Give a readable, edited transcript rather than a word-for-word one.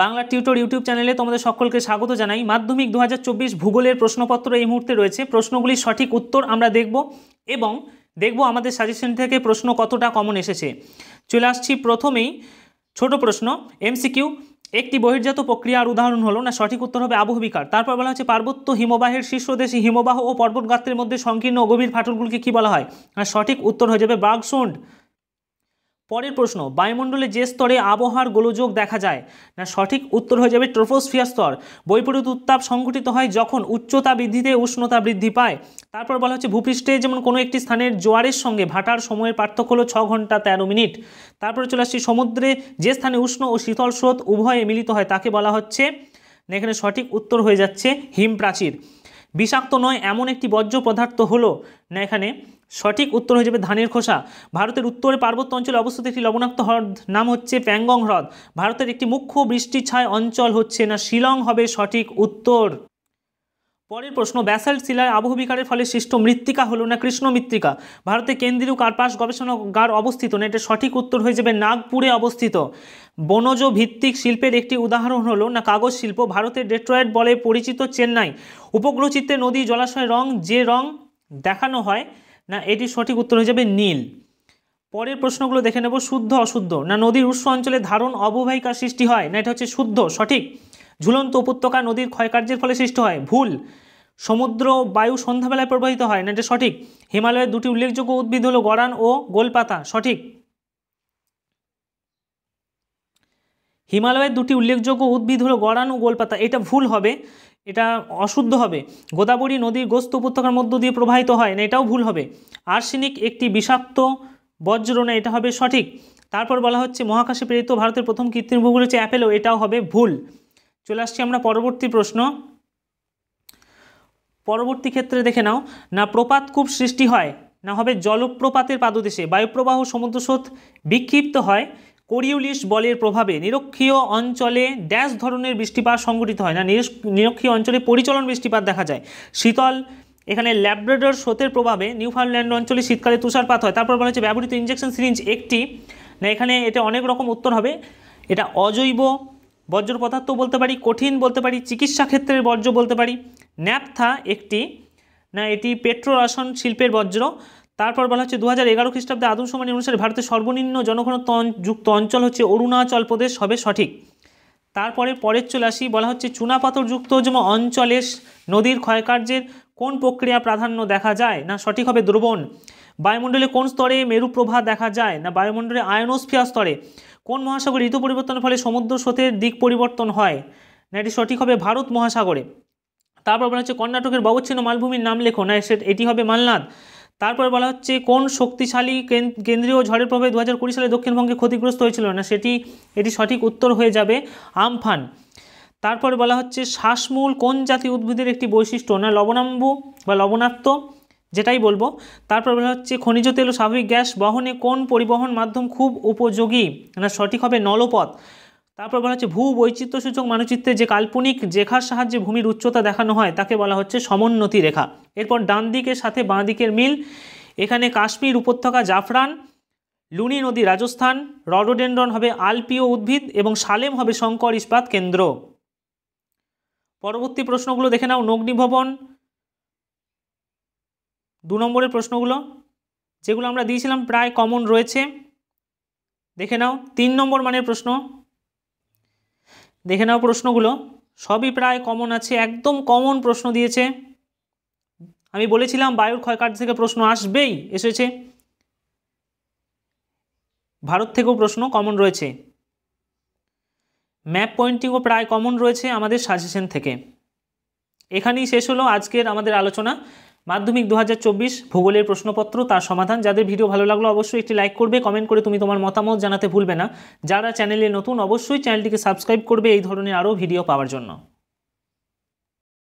Bangla tutor YouTube চ্যানেলে তোমাদের সকলকে স্বাগত জানাই। মাধ্যমিক 2024 ভূগোলের প্রশ্নপত্র এই মুহূর্তে রয়েছে। প্রশ্নগুলির সঠিক উত্তর আমরা দেখব এবং দেখব আমাদের সাজেশন থেকে প্রশ্ন কতটা কমন এসেছে। চলে আসছি প্রথমেই ছোট প্রশ্ন এমসিকিউ। একটি বহির্জাত প্রক্রিয়ার উদাহরণ হলো, না সঠিক উত্তর হবে আবহবিকার। তারপর বলা হচ্ছে পার্বত্য হিমবাহের শীর্ষদেশে হিমবাহ ও পর্বত গাত্রের মধ্যে সংকীর্ণ ও গভীর ফাটলগুলিকে কী বলা হয়? আর সঠিক উত্তর হয়ে যাবে বার্গসুন্ড। পরের প্রশ্ন, বায়ুমণ্ডলে যে স্তরে আবহাওয়ার গোলযোগ দেখা যায়? না সঠিক উত্তর হয়ে যাবে ট্রপোস্ফিয়ার স্তর। বৈপরীত উত্তাপ সংঘটিত হয় যখন উচ্চতা বৃদ্ধিতে উষ্ণতা বৃদ্ধি পায়। তারপর বলা হচ্ছে ভূপৃষ্ঠে যেমন কোনো একটি স্থানের জোয়ারের সঙ্গে ভাটার সময়ের পার্থক্য হলো 6 ঘন্টা 13 মিনিট। তারপরে চলে আসছি সমুদ্রে যে স্থানে উষ্ণ ও শীতল স্রোত উভয়ে মিলিত হয় তাকে বলা হচ্ছে, এখানে সঠিক উত্তর হয়ে যাচ্ছে হিমপ্রাচীর। বিষাক্ত নয় এমন একটি বর্জ্য পদার্থ হলো, না এখানে সঠিক উত্তর হয়ে যাবে ধানের খোসা। ভারতের উত্তরে পার্বত্য অঞ্চলে অবস্থিত একটি লবণাক্ত হ্রদ নাম হচ্ছে প্যাংগং হ্রদ। ভারতের একটি মুখ্য বৃষ্টিছায় অঞ্চল হচ্ছে, না শিলং হবে সঠিক উত্তর। পরের প্রশ্ন, ব্যাসাল্ট শিলায় আবহবিকারের ফলে সৃষ্ট মৃত্তিকা হলো, না কৃষ্ণ মৃত্তিকা। ভারতে কেন্দ্রীয় কার্পাস গবেষণাগার অবস্থিত, না এটা সঠিক উত্তর হয়ে যাবে নাগপুরে অবস্থিত। বনজ ভিত্তিক শিল্পের একটি উদাহরণ হলো, না কাগজ শিল্প। ভারতের ডেট্রয়েট বলে পরিচিত চেন্নাই। উপগ্রহ চিত্রে নদী জলাশয়ের রং যে রং দেখানো হয়, না এটি সঠিক উত্তর হয়ে যাবে নীল। পরের প্রশ্নগুলো দেখে নেব। শুদ্ধ অশুদ্ধ, না নদীর উৎস অঞ্চলে ধারণ অববাহিকার সৃষ্টি হয়, না এটা হচ্ছে শুদ্ধ সঠিক। ঝুলন্ত উপত্যকা নদীর ক্ষয়কার্যের ফলে সৃষ্টি হয়, ভুল। সমুদ্র বায়ু সন্ধ্যাবেলায় প্রবাহিত হয়, না এটা সঠিক। হিমালয়ের দুটি উল্লেখযোগ্য উদ্ভিদ হলো গরান ও গোলপাতা, সঠিক। হিমালয়ের দুটি উল্লেখযোগ্য উদ্ভিদ হলো গরান ও গোলপাতা, এটা ভুল হবে, এটা অশুদ্ধ হবে। গোদাবরী নদীর গোস্ত উপত্যকার মধ্য দিয়ে প্রবাহিত হয়, না এটাও ভুল হবে। আর্সেনিক একটি বিষাক্ত বজ্র, না এটা হবে সঠিক। তারপর বলা হচ্ছে মহাকাশে প্রেরিত ভারতের প্রথম কৃত্রিম উপগ্রহ হচ্ছে অ্যাপোলো, এটাও হবে ভুল। চলে আসছি আমরা পরবর্তী প্রশ্ন। পরবর্তী ক্ষেত্রে দেখে নাও, না প্রপাতকূপ সৃষ্টি হয়, না হবে জলপ্রপাতের পাদদেশে। বায়ুপ্রবাহ সমুদ্রস্রোত বিক্ষিপ্ত হয় কোরিওলিস বলের প্রভাবে। নিরক্ষীয় অঞ্চলে ড্যাশ ধরনের বৃষ্টিপাত সংঘটিত হয়, না নিরক্ষীয় অঞ্চলে পরিচলন বৃষ্টিপাত দেখা যায়। শীতল, এখানে ল্যাব্রাডর স্রোতের প্রভাবে নিউফাউন্ডল্যান্ড অঞ্চলে শীতকালে তুষারপাত হয়। তারপর বলা হচ্ছে ব্যবহৃত ইঞ্জেকশন সিরিঞ্জ একটি, না এখানে এটা অনেক রকম উত্তর হবে। এটা অজৈব বর্জ্য পদার্থ বলতে পারি, কঠিন বলতে পারি, চিকিৎসা ক্ষেত্রের বর্জ্য বলতে পারি। ন্যাপথা একটি, না এটি পেট্রোরসায়ন শিল্পের বর্জ্য। তারপর বলা হচ্ছে 2011 খ্রিস্টাব্দে আদমশুমারি অনুসারে ভারতের সর্বনিম্ন জনঘনত্ব যুক্ত অঞ্চল হচ্ছে অরুণাচল প্রদেশ, হবে সঠিক। তারপরে পরের চলে আসি, বলা হচ্ছে চুনাপাথরযুক্ত যেমন অঞ্চলে নদীর ক্ষয়কার্যের কোন প্রক্রিয়া প্রাধান্য দেখা যায়, না সঠিক হবে দ্রবণ। বায়ুমণ্ডলে কোন স্তরে মেরুপ্রভা দেখা যায়, না বায়ুমণ্ডলে আয়নোস্ফিয়ার স্তরে। কোন মহাসাগরে ঋতু পরিবর্তনের ফলে সমুদ্র স্রোতের দিক পরিবর্তন হয়, না এটি সঠিক হবে ভারত মহাসাগরে। তারপর বলা হচ্ছে কর্ণাটকের ব্যবচ্ছিন্ন মালভূমির নাম লেখো, না এটি হবে মালনাদ। তারপর বলা হচ্ছে কোন শক্তিশালী কেন্দ্রীয় ঝড়ের প্রভাবে 2020 সালে দক্ষিণবঙ্গে ক্ষতিগ্রস্ত হয়েছিল, না এটি সঠিক উত্তর হয়ে যাবে আমফান। তারপরে বলা হচ্ছে শ্বাসমূল কোন জাতীয় উদ্ভিদের একটি বৈশিষ্ট্য, না লবণাম্বু বা লবণাক্ত, যেটাই বলবো। তারপর বলা হচ্ছে খনিজ তেল ও স্বাভাবিক গ্যাস বহনে কোন পরিবহন মাধ্যম খুব উপযোগী, না সঠিক হবে নলপথ। তারপর বলা হচ্ছে ভূ বৈচিত্র্যসূচক মানচিত্রে যে কাল্পনিক রেখার সাহায্যে ভূমির উচ্চতা দেখানো হয় তাকে বলা হচ্ছে সমোন্নতি রেখা। এরপর ডান দিকের সাথে বাঁ দিকের মিল, এখানে কাশ্মীর উপত্যকা জাফরান, লুনি নদী রাজস্থান, রডোডেন্ড্রন হবে আলপীয় উদ্ভিদ এবং সালেম হবে শঙ্কর ইস্পাত কেন্দ্র। পরবর্তী প্রশ্নগুলো দেখে নাও। অগ্নিভবন 2 নম্বরের প্রশ্নগুলো যেগুলো আমরা দিয়েছিলাম প্রায় কমন রয়েছে, দেখে নাও। 3 নম্বর মানের প্রশ্ন দেখে নাও, প্রশ্নগুলো সবই প্রায় কমন আছে, একদম কমন প্রশ্ন দিয়েছে। আমি বলেছিলাম বায়ুর ক্ষয়কার্য থেকে প্রশ্ন আসবেই, এসেছে। ভারত থেকেও প্রশ্ন কমন রয়েছে। ম্যাপ পয়েন্টিংও প্রায় কমন রয়েছে আমাদের সাজেশন থেকে। এখানেই শেষ হলো আজকের আমাদের আলোচনা। মাধ্যমিক 2024 ভূগোলের প্রশ্নপত্র, তার সমাধান। যাদের ভিডিও ভালো লাগলো অবশ্যই একটি লাইক করবে, কমেন্ট করে তুমি তোমার মতামত জানাতে ভুলবে না। যারা চ্যানেলে নতুন অবশ্যই চ্যানেলটিকে সাবস্ক্রাইব করবে এই ধরনের আরও ভিডিও পাওয়ার জন্য।